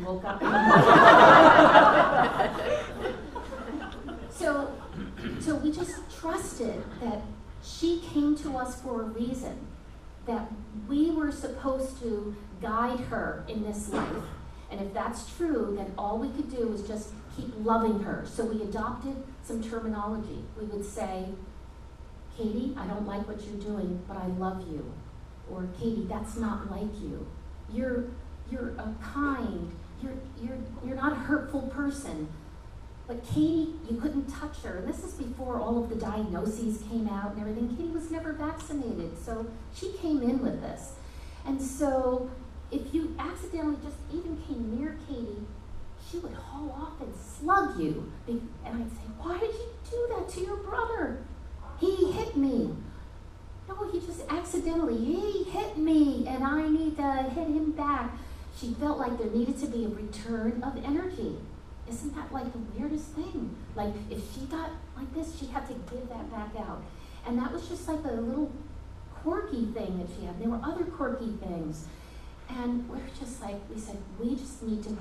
woke up. So we just trusted that she came to us for a reason, that we were supposed to guide her in this life. And if that's true, then all we could do was just keep loving her. So we adopted some terminology. We would say, Katie, I don't like what you're doing, but I love you. Or Katie, that's not like you. You're a kind, you're not a hurtful person. But Katie, you couldn't touch her. And this is before all of the diagnoses came out and everything. Katie was never vaccinated, so she came in with this. And so if you accidentally just even came near Katie, she would haul off and slug you. And I'd say, why did you do that to your brother? He hit me. No, he just he hit me, and I need to hit him back. She felt like there needed to be a return of energy. Isn't that like the weirdest thing? Like if she got like this, she had to give that back out. And that was just like a little quirky thing that she had. There were other quirky things. And we're just like, we said, we just need to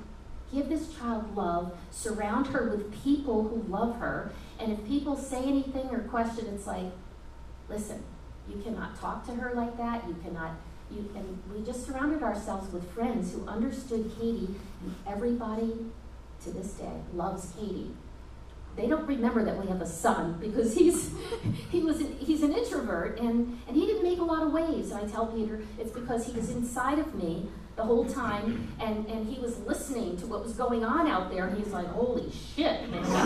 give this child love, surround her with people who love her. And if people say anything or question, it's like, listen, you cannot talk to her like that. And we just surrounded ourselves with friends who understood Katie, and everybody to this day loves Katie. They don't remember that we have a son because he's an introvert and he didn't make a lot of waves. And I tell Peter it's because he was inside of me the whole time and he was listening to what was going on out there, and he's like, holy shit, man. I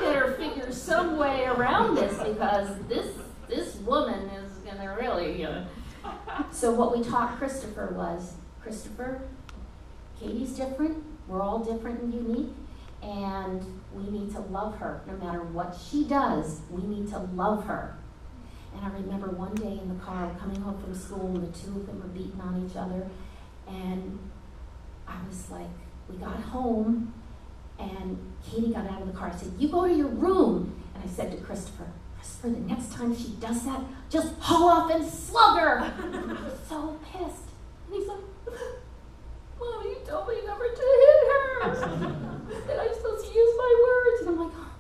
better figure some way around this because this woman is gonna really So what we taught Christopher was, Christopher, Katie's different, we're all different and unique, and we need to love her. No matter what she does, we need to love her. And I remember one day in the car coming home from school, and the two of them were beating on each other, and I was like, we got home, and Katie got out of the car. I said, you go to your room. And I said to Christopher, the next time she does that, just haul off and slug her. I was so pissed. And he's like, Mommy, you told me never to hit her. That I'm supposed to use my words. And I'm like, oh,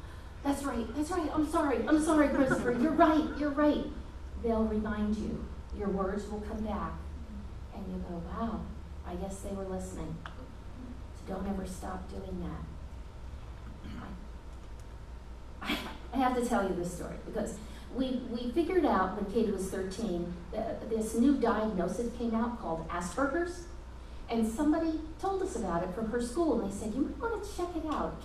that's right. I'm sorry, Christopher. You're right. They'll remind you. Your words will come back. And you go, wow, I guess they were listening. So don't ever stop doing that. I have to tell you this story because we figured out when Katie was 13 that this new diagnosis came out called Asperger's. And somebody told us about it from her school, and they said, you might want to check it out.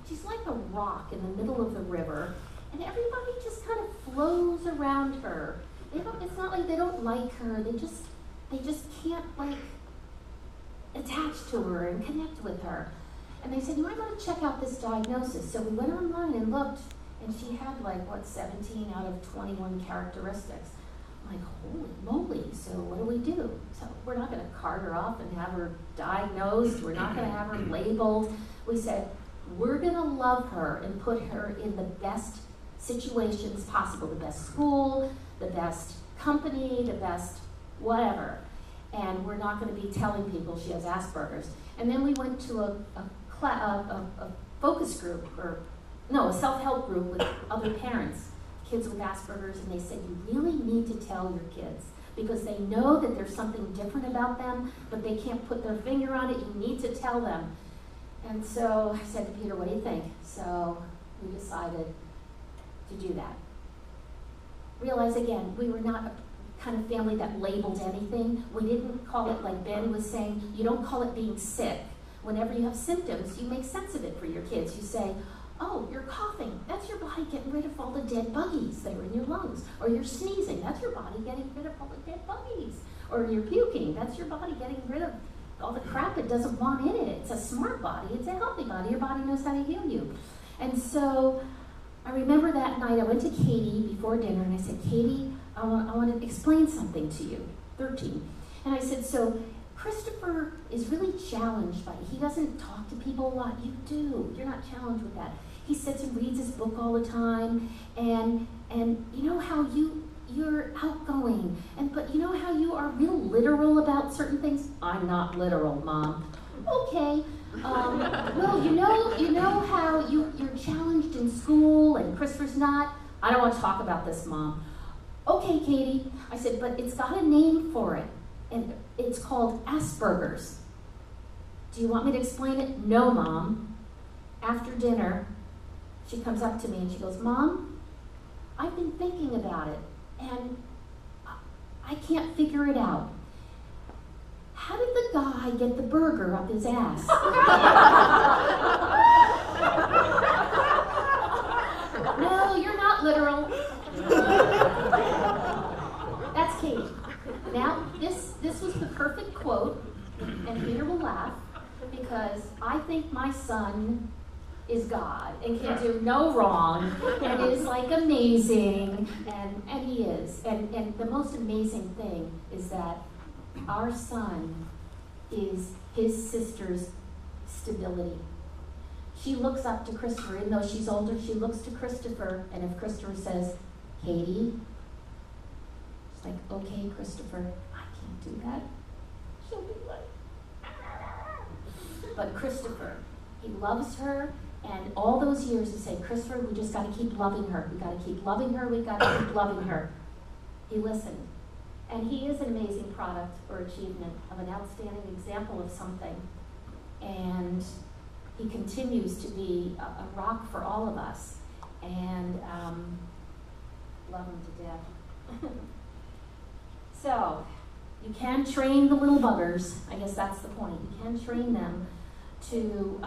She's like a rock in the middle of the river, and everybody just kind of flows around her. It's not like they don't like her, they just can't attach to her and connect with her. And they said, you might want to check out this diagnosis. So we went online and looked, and she had 17 out of 21 characteristics. I'm like, holy moly, so what do we do? So we're not going to cart her off and have her diagnosed. We're not going to have her labeled. We said, we're going to love her and put her in the best situations possible, the best school, the best company, the best whatever. And we're not going to be telling people she has Asperger's. And then we went to a focus group, a self-help group with other parents, kids with Asperger's, and they said, you really need to tell your kids because they know that there's something different about them, but they can't put their finger on it. You need to tell them. And so I said to Peter, what do you think? So we decided to do that. Realize again, we were not a kind of family that labeled anything. We didn't call it, like Ben was saying, you don't call it being sick. Whenever you have symptoms, you make sense of it for your kids. You say, oh, you're coughing. That's your body getting rid of all the dead buggies that are in your lungs. Or you're sneezing. That's your body getting rid of all the dead buggies. Or you're puking. That's your body getting rid of all the crap it doesn't want in it. It's a smart body. It's a healthy body. Your body knows how to heal you. And so I remember that night I went to Katie before dinner and I said, Katie, I want to explain something to you, 13. And I said, so Christopher is really challenged by it. He doesn't talk to people a lot. You do. You're not challenged with that. He sits and reads his book all the time. And you know how you you're outgoing, but you know how you are real literal about certain things? I'm not literal, Mom. Okay. Well, you know how you're challenged in school and Christopher's not? I don't want to talk about this, Mom. Okay, Katie. I said, but it's got a name for it, and it's called Asperger's. Do you want me to explain it? No, Mom. After dinner, she comes up to me and she goes, Mom, I've been thinking about it, and I can't figure it out. How did the guy get the burger up his ass? No, you're not literal. That's Katie. Now, this was the perfect quote, and Peter will laugh, because I think my son is God and can do no wrong and is like amazing, and he is. And the most amazing thing is that our son is his sister's stability. She looks up to Christopher, even though she's older, she looks to Christopher, and if Christopher says, Katie, she's like, okay, Christopher, I can't do that. She'll be like, but Christopher, he loves her, and all those years to say, Christopher, we just got to keep loving her. We got to keep loving her. We got to keep loving her. He listened. And he is an amazing product or achievement of an outstanding example of something. And he continues to be a rock for all of us. And love him to death. So, you can train the little buggers. I guess that's the point. You can train them to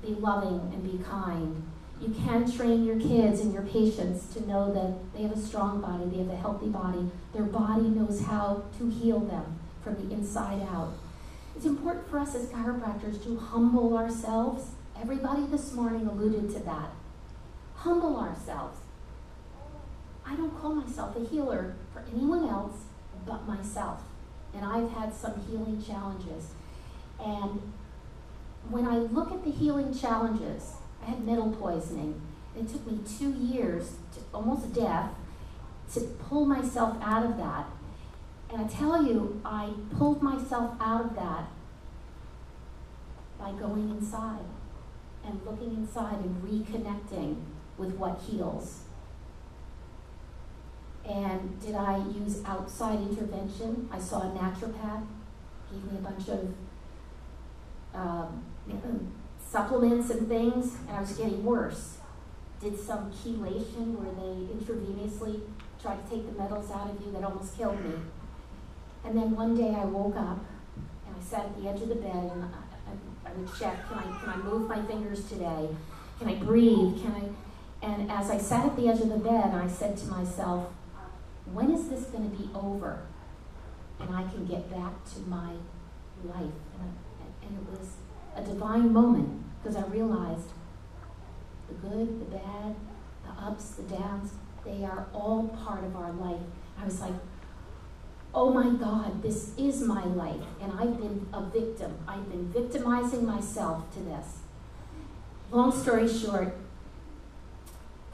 be loving and be kind. You can train your kids and your patients to know that they have a strong body, they have a healthy body. Their body knows how to heal them from the inside out. It's important for us as chiropractors to humble ourselves. Everybody this morning alluded to that. Humble ourselves. I don't call myself a healer for anyone else but myself. And I've had some healing challenges. And when I look at the healing challenges, I had metal poisoning. It took me 2 years, to almost death, to pull myself out of that. And I tell you, I pulled myself out of that by going inside and looking inside and reconnecting with what heals. And did I use outside intervention? I saw a naturopath, gave me a bunch of supplements and things, and I was getting worse. Did some chelation where they intravenously tried to take the metals out of you that almost killed me. And then one day I woke up and I sat at the edge of the bed and I would check, can I move my fingers today? Can I breathe? And as I sat at the edge of the bed, I said to myself, when is this going to be over? And I can get back to my life. And it was a divine moment, because I realized the good, the bad, the ups, the downs, they are all part of our life. I was like, oh my God, this is my life, and I've been a victim. I've been victimizing myself to this. Long story short,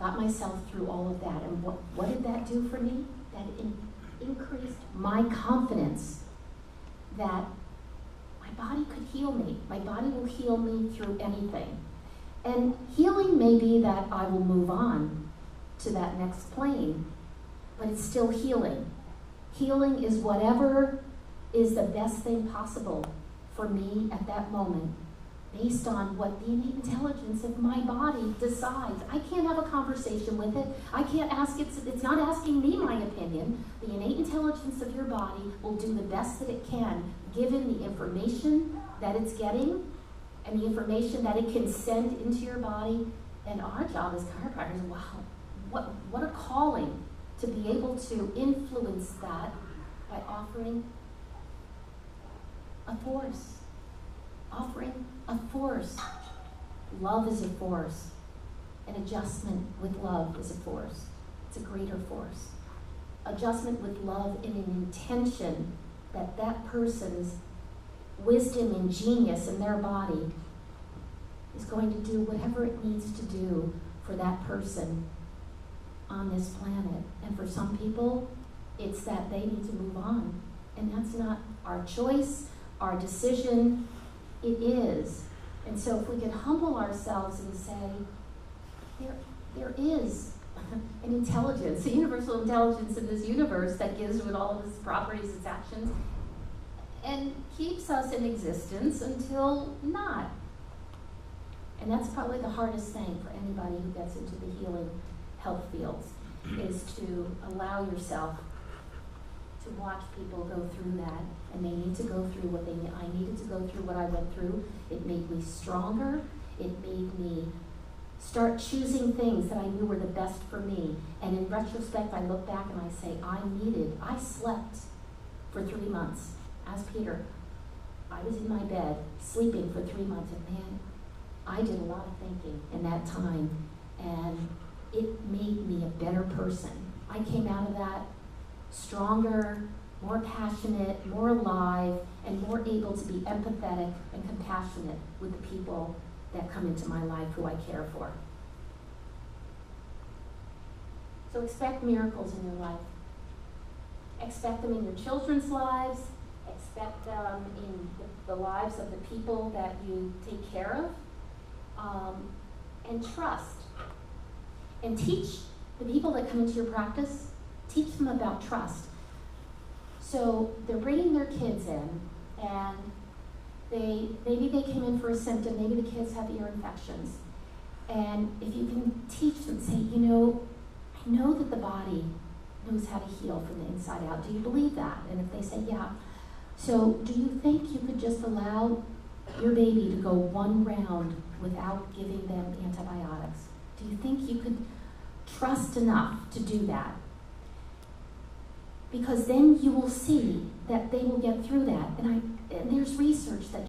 got myself through all of that, and what did that do for me? That increased my confidence that my body could heal me. My body will heal me through anything. And healing may be that I will move on to that next plane, but it's still healing. Healing is whatever is the best thing possible for me at that moment, based on what the innate intelligence of my body decides. I can't have a conversation with it. I can't ask it. It's not asking me my opinion. The innate intelligence of your body will do the best that it can, given the information that it's getting and the information that it can send into your body. And our job as chiropractors, wow, what a calling to be able to influence that by offering a force. Offering a force. Love is a force. An adjustment with love is a force. It's a greater force. Adjustment with love in an intention that that person's wisdom and genius in their body is going to do whatever it needs to do for that person on this planet. And for some people, It's that they need to move on. And that's not our choice, our decision. It is. And so if we could humble ourselves and say, there is an intelligence, a universal intelligence in this universe that gives with all of its properties, its actions, and keeps us in existence until not. And that's probably the hardest thing for anybody who gets into the healing health fields, is to allow yourself to watch people go through that. And they need to go through what I needed to go through what I went through. It made me stronger. It made me start choosing things that I knew were the best for me. And in retrospect, I look back and I say, I slept for 3 months. As Peter, I was in my bed, sleeping for 3 months, and man, I did a lot of thinking in that time, and it made me a better person. I came out of that stronger, more passionate, more alive, and more able to be empathetic and compassionate with the people that come into my life who I care for. So expect miracles in your life. Expect them in your children's lives. Expect them in the lives of the people that you take care of. And trust. And teach the people that come into your practice, teach them about trust. So they're bringing their kids in, and maybe they came in for a symptom, maybe the kids have ear infections. And if you can teach them, say, I know that the body knows how to heal from the inside out. Do you believe that? And if they say, yeah. So do you think you could just allow your baby to go 1 round without giving them antibiotics? Do you think you could trust enough to do that? Because then you will see that they will get through that. And there's research that